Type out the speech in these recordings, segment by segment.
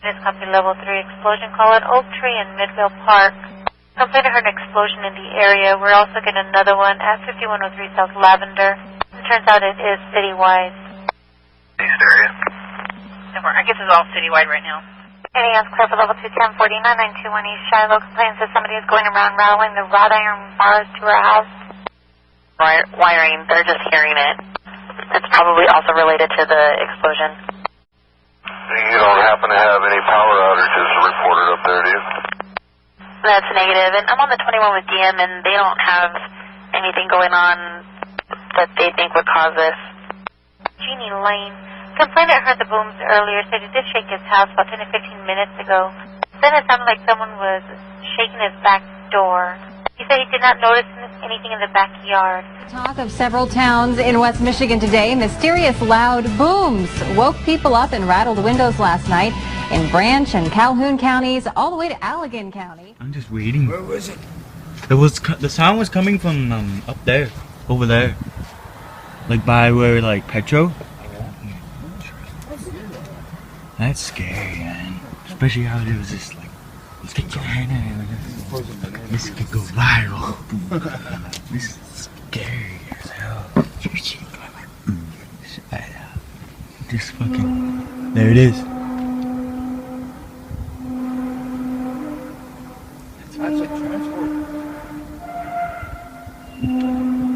This copy level 3 explosion call at Oak Tree in Midvale Park. Complainant heard an explosion in the area. We're also getting another one at 5103 South Lavender. It turns out it is citywide. East area? I guess it's all citywide right now. Any else clear for level 2, 1049, 921 East Shiloh. Complainant says somebody is going around rattling the wrought iron bars to her house. Wiring, they're just hearing it. It's probably also related to the explosion. You don't happen to have any power outages reported up there, do you? That's negative. And I'm on the 21 with DM, and they don't have anything going on that they think would cause this. Jeannie Lane. Complainant heard the booms earlier, said he did shake his house about 10 to 15 minutes ago. Then it sounded like someone was shaking his back door. He said he did not notice anything in the backyard. Talk of several towns in West Michigan today. Mysterious loud booms woke people up and rattled windows last night in Branch and Calhoun counties, all the way to Allegan County. I'm just waiting. Where was it? The sound was coming from up there, over there, like by where Petro. That's scary, man. Especially how it was just like, let's get going. This could go viral. This is scary as hell. Just fucking. There it is. That's a transport.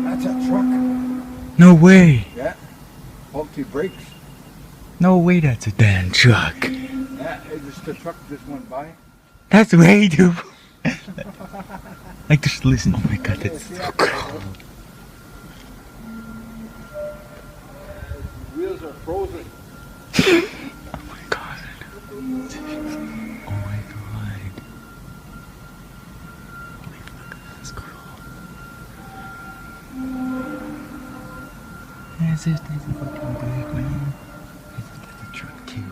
That's a truck. No way. Yeah. Faulty brakes. No way that's a damn truck. Yeah, just the truck just went by. That's way too. Like, just listen. Oh my god, that's so cool. The wheels are frozen. Oh my god. Oh my god. Look at this girl. There's a fucking bike, man. That's a truck too.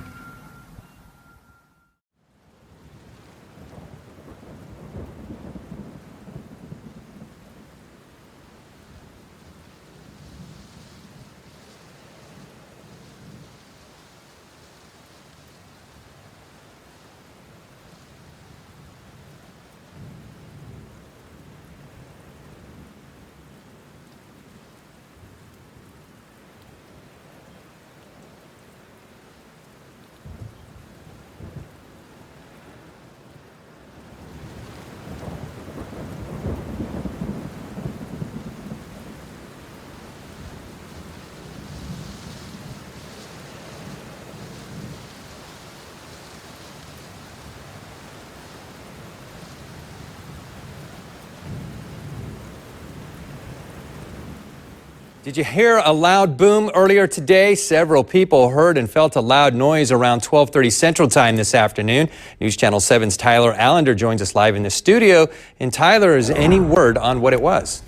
Did you hear a loud boom earlier today? Several people heard and felt a loud noise around 12:30 Central Time this afternoon. News Channel 7's Tyler Allender joins us live in the studio. And Tyler, is any word on what it was?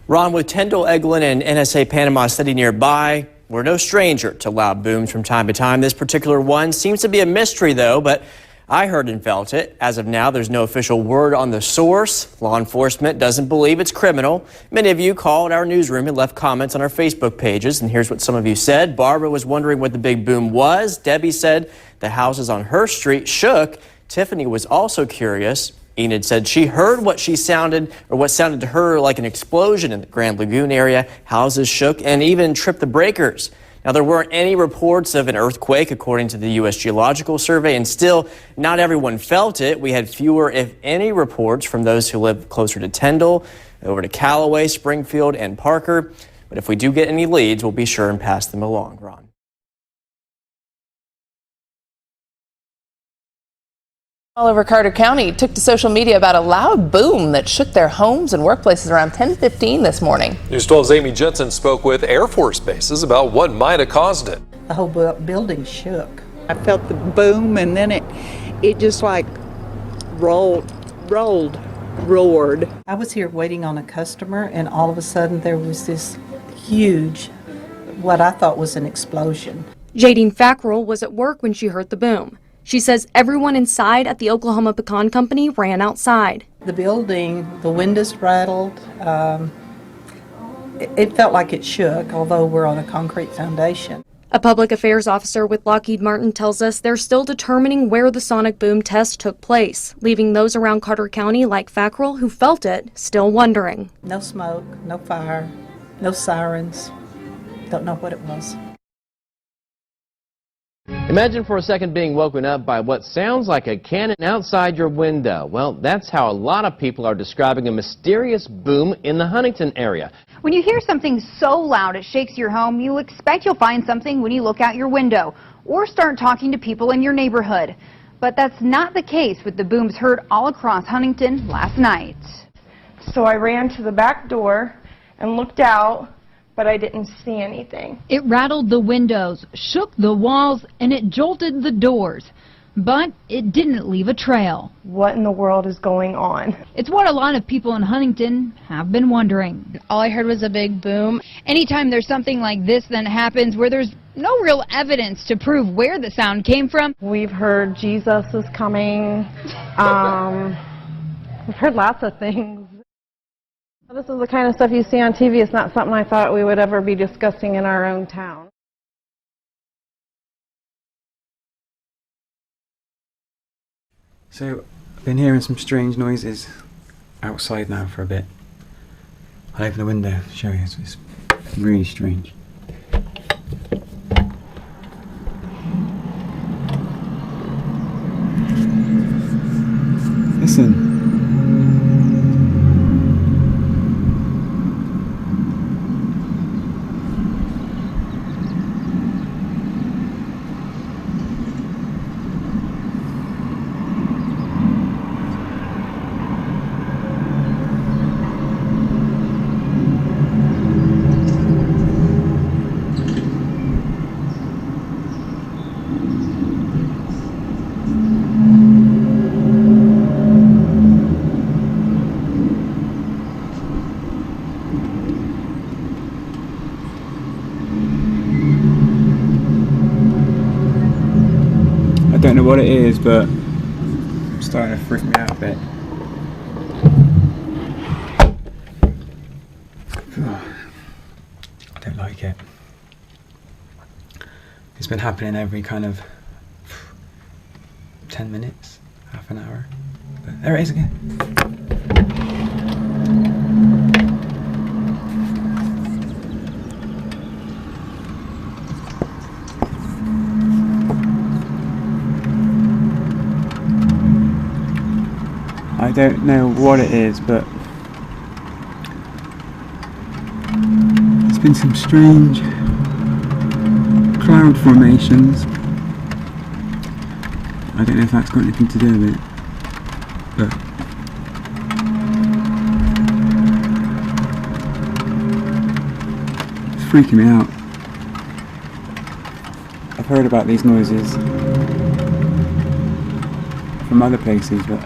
Ron, with Tyndall, Eglin, and NSA Panama City nearby, we're no stranger to loud booms from time to time. This particular one seems to be a mystery, though, but I heard and felt it. As of now, there's no official word on the source. Law enforcement doesn't believe it's criminal. Many of you called our newsroom and left comments on our Facebook pages, and here's what some of you said. Barbara was wondering what the big boom was. Debbie said the houses on her street shook. Tiffany was also curious. Enid said she heard what sounded to her like an explosion in the Grand Lagoon area. Houses shook and even tripped the breakers. Now, there weren't any reports of an earthquake, according to the U.S. Geological Survey, and still, not everyone felt it. We had fewer, if any, reports from those who live closer to Tyndall, over to Callaway, Springfield, and Parker. But if we do get any leads, we'll be sure and pass them along. Ron. All over Carter County took to social media about a loud boom that shook their homes and workplaces around 10:15 this morning. News 12's Amy Jensen spoke with Air Force bases about what might have caused it. The whole building shook. I felt the boom, and then it just like roared. I was here waiting on a customer, and all of a sudden there was this huge, what I thought was an explosion. Jadine Fackrell was at work when she heard the boom. She says everyone inside at the Oklahoma Pecan Company ran outside. The building, the windows rattled. It felt like it shook, although we're on a concrete foundation. A public affairs officer with Lockheed Martin tells us they're still determining where the sonic boom test took place, leaving those around Carter County like Fackrell who felt it still wondering. No smoke, no fire, no sirens. Don't know what it was. Imagine for a second being woken up by what sounds like a cannon outside your window. Well, that's how a lot of people are describing a mysterious boom in the Huntington area. When you hear something so loud it shakes your home, you expect you'll find something when you look out your window or start talking to people in your neighborhood. But that's not the case with the booms heard all across Huntington last night. So I ran to the back door and looked out, but I didn't see anything. It rattled the windows, shook the walls, and it jolted the doors. But it didn't leave a trail. What in the world is going on? It's what a lot of people in Huntington have been wondering. All I heard was a big boom. Anytime there's something like this that happens where there's no real evidence to prove where the sound came from. We've heard Jesus is coming. We've heard lots of things. This is the kind of stuff you see on TV. It's not something I thought we would ever be discussing in our own town. So, I've been hearing some strange noises outside now for a bit. I'll open the window, show you. It's really strange. Listen. I don't know what it is, but it's starting to freak me out a bit. I don't like it. It's been happening every kind of 10 minutes, half an hour. But there it is again. I don't know what it is, but there's been some strange cloud formations. I don't know if that's got anything to do with it, but it's freaking me out. I've heard about these noises from other places, but